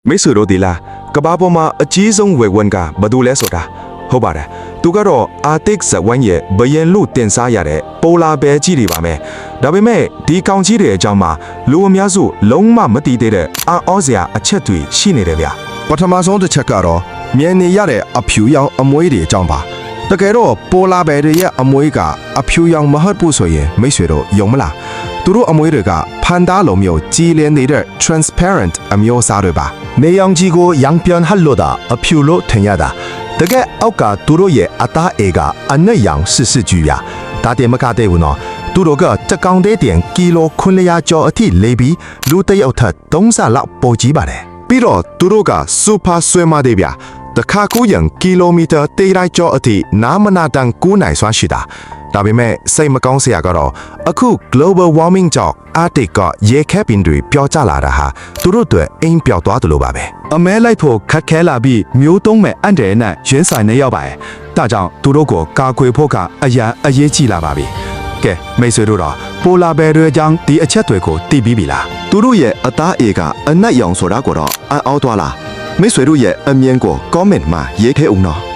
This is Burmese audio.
မိတ်ဆွေတို့ဒီလားကဘာပေါ်မှာအကြီးဆုံးဝေဝန်ကဘာလို့လဲဆိုတာဟုတ်ပါတယ်သူကတော့အာတစ်ဇဝန်းရဲ့ဘယင်လို့တင်စားရတဲ့ပိုလာဘဲကြီးတွေပါမယ်ဒါပေမဲ့ဒီကောင်ကြီးတွေအကြောင်းမှာလူအများစုလုံးဝမသိသေးတဲ့အံ့ဩစရာအချက်တွေရှိနေတယ်ဗျာ ပထမဆုံးတစ်ချက်ကတော့မြင်နေရတဲ့အဖြူရောင်အမွှေးတွေအကြောင်းပါတကယ်တော့ပိုလာဘယ်တွေရဲ့အမွှေးကအဖြူရောင်မဟုတ်ဘူးဆိုရင်မိတ်ဆွေတို့ယုံမလားသူတို့အမွှေးတွေကဖန်သားလိုမျိုးကြီးလင်းနေတဲ့ transparent အမျိုးအစားတွေပါနေရောင်ကြီးကိုရောင်ပြန်ဟပ်လို့တာအဖြူလို့ထင်ရတာတကယ်အောက်ကသူတို့ရဲ့အသားအေကအနက်ရောင်စစ်စစ်ကြီးရဒါတင်မကတဲ့ဘူးနော်သူတို့ကတကောင်တဲ့တင်ကီလို900ကျော်အထိလေးပြီးလူတယောက်ထက်3ဆလောက်ပိုကြီးပါတယ်ပြီးတော့သူတို့က super ဆွဲမတဲ့ဗျတခါကူးရင်ကီလိုမီတာ100ကျော်အထိနာမနာတန်ကူးနိုင်စွမ်းရှိတာဒါပေမဲ့စိတ်မကောင်းစရာကတော့အခု global warming ကြောင့်အာတိတ်ကရေခဲပင်တွေပျော်ကျလာတာဟာသူတို့အတွက်အိမ်ပျော်သွားတယ်လို့ပါပဲအမဲလိုက်ဖို့ခက်ခဲလာပြီးမျိုးသုံးမဲ့အန်တယ်နဲ့ရင်းဆိုင်နေရောက်ပါရဲ့ဒါကြောင့်သူတို့ကိုကာကွယ်ဖို့ကအရန်အရေးကြီးလာပါပြီကဲမိတ်ဆွေတို့တော့ပိုလာဘယ်တွေအကြောင်းဒီအချက်တွေကိုသိပြီးပြီလားသူတို့ရဲ့အသားအေကအနက်ရောင်ဆိုတာကိုတော့အံ့ဩသွားလားမိတ်ဆွေတို့ရဲ့အမြင်ကို comment မှာရေးခဲ့ဦးနော်